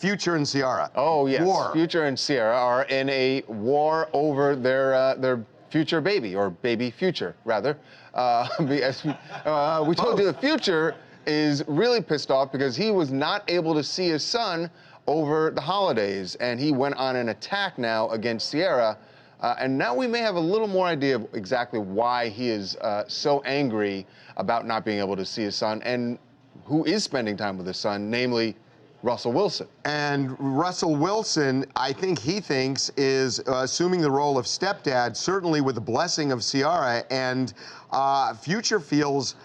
Future and Ciara. Oh, yes. War. Future and Ciara are in a war over their future baby, or baby future, rather. We told you the Future is really pissed off because he was not able to see his son over the holidays, and he went on an attack now against Ciara. And now we may have a little more idea of exactly why he is so angry about not being able to see his son, and who is spending time with his son, namely Russell Wilson. And Russell Wilson, I think he thinks, is assuming the role of stepdad, certainly with the blessing of Ciara, and Future feels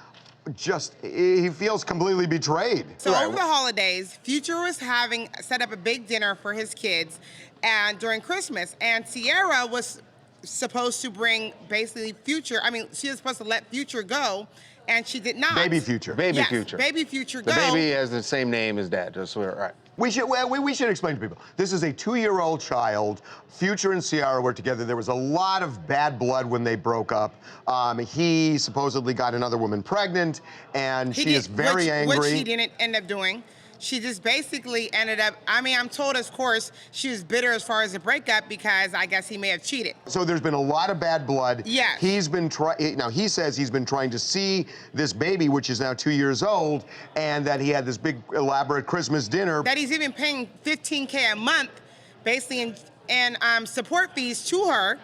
he feels completely betrayed. So over the holidays, Future was set up a big dinner for his kids and during Christmas, and Ciara was supposed to bring basically Future, she was supposed to let Future go, and she did not. Baby Future. Baby Yes, Future. Baby Future go. The baby has the same name as dad, just so we're right. We should explain to people. This is a 2-year-old child. Future and Ciara were together. There was a lot of bad blood when they broke up. He supposedly got another woman pregnant, and she is very angry. Which she didn't end up doing. She just basically ended up, I'm told, of course, she was bitter as far as the breakup because I guess he may have cheated. So there's been a lot of bad blood. Yes. Now he says he's been trying to see this baby, which is now 2 years old, and that he had this big elaborate Christmas dinner. That he's even paying $15K a month, basically, in support fees to her.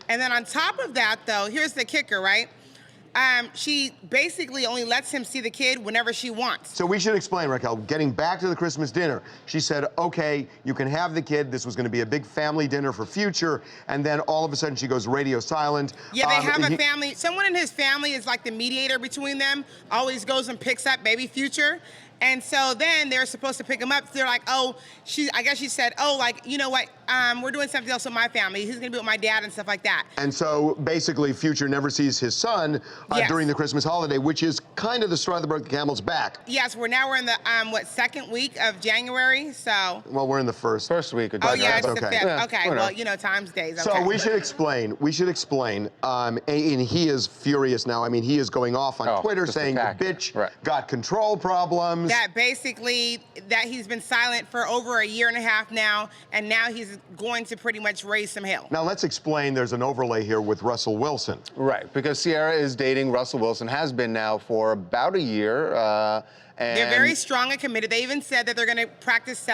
And then on top of that, though, here's the kicker, right? She basically only lets him see the kid whenever she wants. So we should explain, Raquel, getting back to the Christmas dinner, she said, okay, you can have the kid. This was going to be a big family dinner for Future. And then all of a sudden she goes radio silent. Yeah, they have a family. Someone in his family is like the mediator between them, always goes and picks up baby Future. And so then they're supposed to pick him up. They're like, oh, I guess she said, oh, like, you know what, we're doing something else with my family. He's gonna be with my dad and stuff like that. And so basically Future never sees his son Yes. during the Christmas holiday, which is kind of the straw that broke the camel's back. Yes, we're in the, second week of January, so. Well, we're in the first week of Oh, January. yeah, it's the Okay. 5th. Yeah, Okay, whatever. well, times days, So okay. we should explain, and he is furious now. He is going off on Twitter just saying attacking. the bitch Right. got control problems. That basically, that he's been silent for over 1.5 years now, and now he's going to pretty much raise some hell. Now let's explain, there's an overlay here with Russell Wilson. Right, because Ciara is dating Russell Wilson, has been now for about a year. And They're very strong and committed. They even said that they're going to practice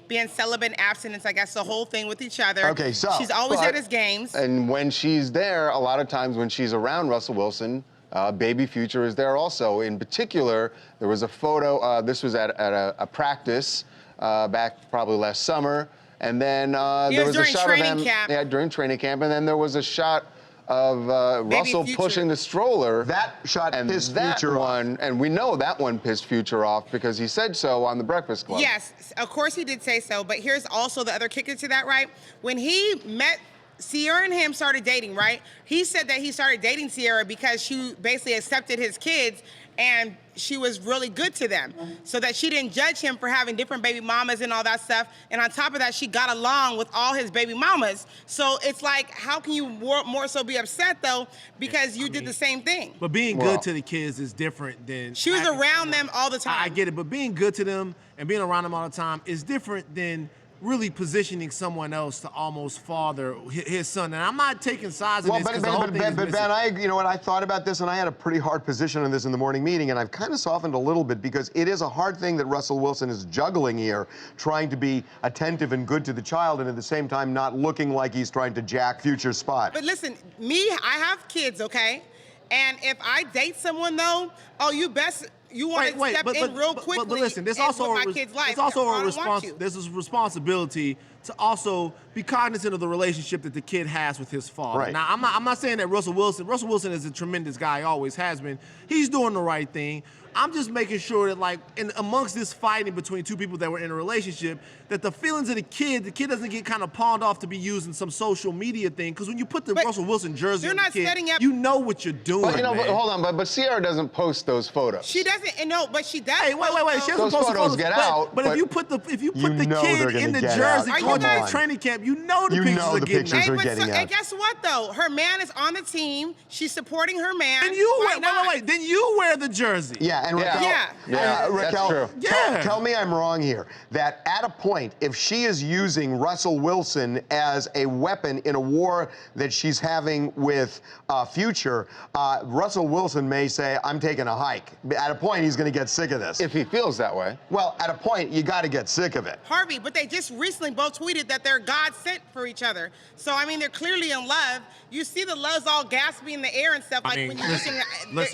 being celibate and abstinence, I guess, the whole thing with each other. Okay, so. She's always at his games. And when she's there, a lot of times when she's around Russell Wilson, baby Future is there also. In particular, there was a photo, this was at a practice back probably last summer, and then there was a shot of them during training camp, and then there was a shot of Russell Future. pushing the stroller. That shot and pissed that Future one, off. and we know that one pissed Future off because he said so on the Breakfast Club. Yes, of course he did say so, but here's also the other kicker to that, right? When he met Ciara and him started dating, right? He said that he started dating Ciara because she basically accepted his kids and she was really good to them. So that she didn't judge him for having different baby mamas and all that stuff. And on top of that, she got along with all his baby mamas. So it's like, how can you more so be upset though? Because you did the same thing. But being good to the kids is different than... She was around them all the time. I get it, but being good to them and being around them all the time is different than really positioning someone else to almost father his son. And I'm not taking sides in this because the whole thing is missing. Ben, you know what, I thought about this and I had a pretty hard position on this in the morning meeting, and I've kind of softened a little bit because it is a hard thing that Russell Wilson is juggling here, trying to be attentive and good to the child and at the same time not looking like he's trying to jack Future's spot. But listen, I have kids, okay? And if I date someone though, you want to step in real quickly. But listen, there's and also with my kid's life. There's a responsibility to also be cognizant of the relationship that the kid has with his father. Right. Now, I'm not saying that Russell Wilson is a tremendous guy, always has been. He's doing the right thing. I'm just making sure that, like, amongst this fighting between two people that were in a relationship, that the feelings of the kid doesn't get kind of pawned off to be used in some social media thing. Because when you put the Russell Wilson jersey on the kid, you know what you're doing. But hold on, but Ciara doesn't post those photos. She doesn't, but she does. Hey, wait. She doesn't those post photos get out. But if you put the kid in the jersey going to the training camp, you know the pictures are getting out. And guess what though? Her man is on the team. She's supporting her man. And you Then you wear the jersey. Yeah, Yeah, and Raquel, Yeah. Raquel, that's true. Tell me I'm wrong here. That at a point, if she is using Russell Wilson as a weapon in a war that she's having with Future, Russell Wilson may say, I'm taking a hike. At a point, he's going to get sick of this. If he feels that way. Well, at a point, you got to get sick of it. Harvey, but they just recently both tweeted that they're God sent for each other. So, I mean, they're clearly in love. You see the love's all gasping in the air and stuff. Like when you're listen,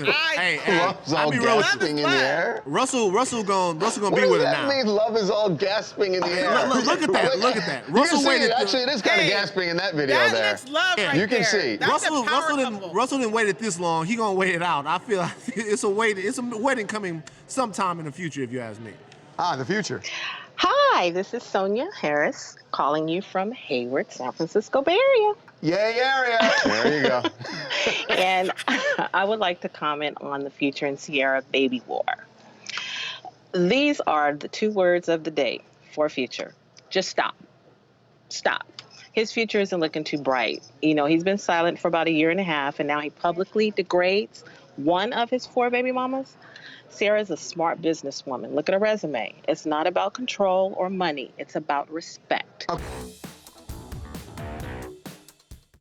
their eyes. hey, Love's I'll all be real with gasping you. in the air. Russell gonna What be does with her that now. mean? Love is all gasping in the air. Look at that. Look at that. You Russell can see waited. it. Actually, it is kind of gasping in that video that there. looks love right You can there. see. That's a power couple. Russell didn't wait it this long. He gonna wait it out. I feel it's a wedding coming sometime in the future, if you ask me. The future. Hi, this is Sonia Harris calling you from Hayward, San Francisco Bay Area. Yay, area. There you go. And I would like to comment on the Future and Ciara baby war. These are the 2 words of the day for Future. Just stop. Stop. His future isn't looking too bright. You know, he's been silent for about 1.5 years, and now he publicly degrades one of his 4 baby mamas. Ciara's a smart businesswoman. Look at her resume. It's not about control or money. It's about respect. Okay.